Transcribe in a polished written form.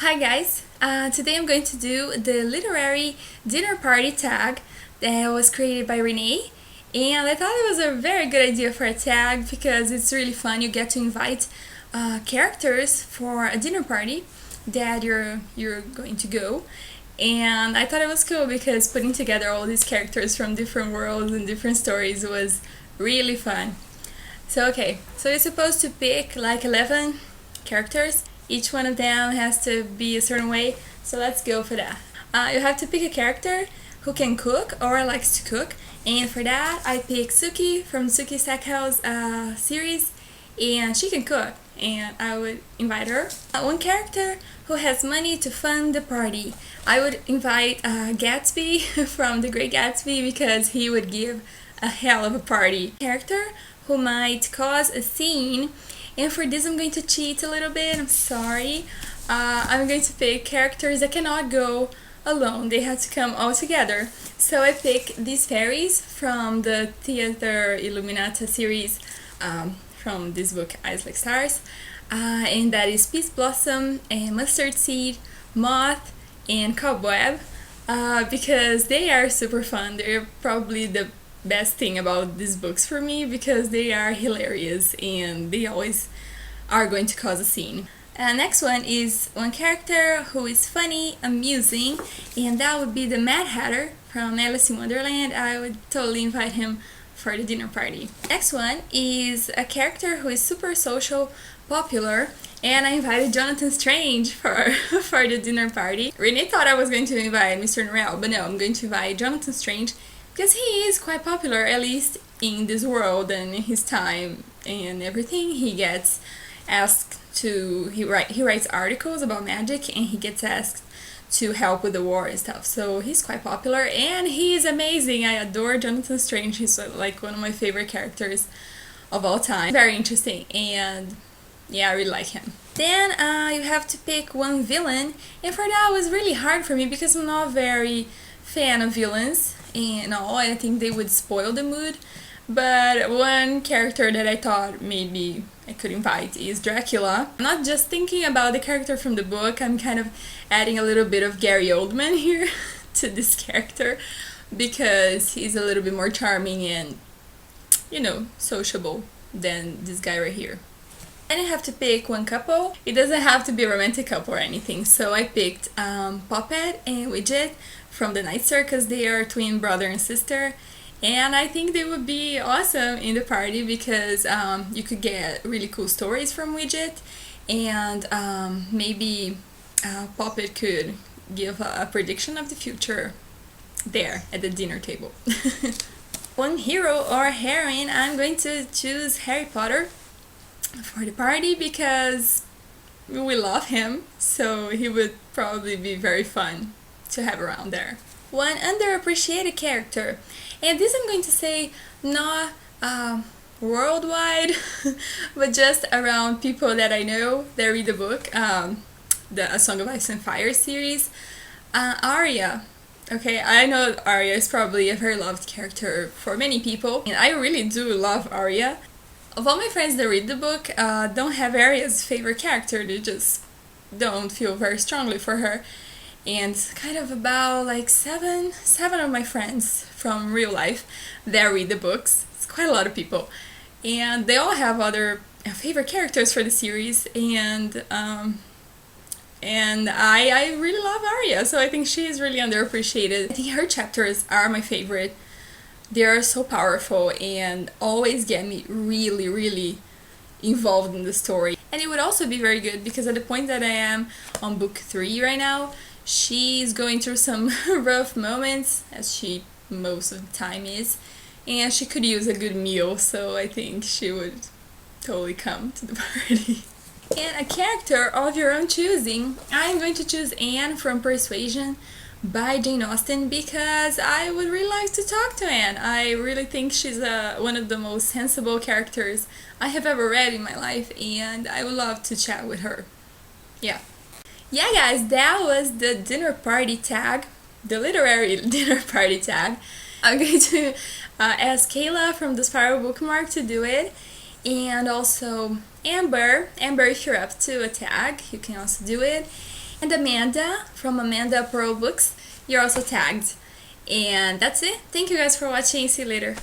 Hi guys, today I'm going to do the literary dinner party tag that was created by Renee, and I thought it was a very good idea for a tag because it's really fun. You get to invite characters for a dinner party that you're going to go, and I thought it was cool because putting together all these characters from different worlds and different stories was really fun. So you're supposed to pick like 11 characters. Each one of them has to be a certain way. So let's go for that. You have to pick a character who can cook or likes to cook. And for that, I pick Suki from Suki Stackhouse series, and she can cook. And I would invite her. One character who has money to fund the party. I would invite Gatsby from The Great Gatsby because he would give a hell of a party. Character who might cause a scene, and for this I'm going to cheat a little bit, I'm sorry. I'm going to pick characters that cannot go alone, they have to come all together. So I pick these fairies from the Theater Illuminata series, from this book Eyes Like Stars, and that is Peace Blossom and Mustard Seed, Moth, and Cobweb, because they are super fun. They're probably the best thing about these books for me because they are hilarious and they always are going to cause a scene. Next one is one character who is funny, amusing, and that would be the Mad Hatter from Alice in Wonderland. I would totally invite him for the dinner party. Next one is a character who is super social, popular, and I invited Jonathan Strange for for the dinner party. Renee thought I was going to invite Mr. Norrell, but no, I'm going to invite Jonathan Strange because he is quite popular, at least in this world and in his time and everything. He gets asked to, he writes articles about magic and he gets asked to help with the war and stuff. So he's quite popular and he is amazing. I adore Jonathan Strange. He's like one of my favorite characters of all time. Very interesting, and yeah, I really like him. Then you have to pick one villain, and for that it was really hard for me because I'm not very fan of villains and all. I think they would spoil the mood. But one character that I thought maybe I could invite is Dracula. I'm not just thinking about the character from the book, I'm kind of adding a little bit of Gary Oldman here to this character because he's a little bit more charming and, you know, sociable than this guy right here. And I have to pick one couple. It doesn't have to be a romantic couple or anything. So I picked Poppet and Widget from the Night Circus. They are twin brother and sister. And I think they would be awesome in the party because you could get really cool stories from Widget, and maybe Poppet could give a prediction of the future there at the dinner table. One hero or heroine, I'm going to choose Harry Potter for the party because we love him, so he would probably be very fun to have around there. One underappreciated character, and this I'm going to say not worldwide but just around people that I know that read the book, the A Song of Ice and Fire series. Arya. Okay, I know Arya is probably a very loved character for many people, and I really do love Arya. Of all my friends that read the book, don't have Arya as favorite character. They just don't feel very strongly for her. And kind of about like seven of my friends from real life that read the books. It's quite a lot of people, and they all have other favorite characters for the series. And I really love Arya, so I think she is really underappreciated. I think her chapters are my favorite. They are so powerful and always get me really, really involved in the story. And it would also be very good because at the point that I am on book 3 right now, she's going through some rough moments, as she most of the time is, and she could use a good meal, so I think she would totally come to the party. And a character of your own choosing, I'm going to choose Anne from Persuasion by Jane Austen because I would really like to talk to Anne. I really think she's one of the most sensible characters I have ever read in my life, and I would love to chat with her. Yeah guys, that was the dinner party tag, the literary dinner party tag. I'm going to ask Kayla from the Spiral Bookmark to do it, and also Amber, if you're up to a tag, you can also do it. And Amanda from Amanda Pearl Books, you're also tagged. And that's it. Thank you guys for watching. See you later.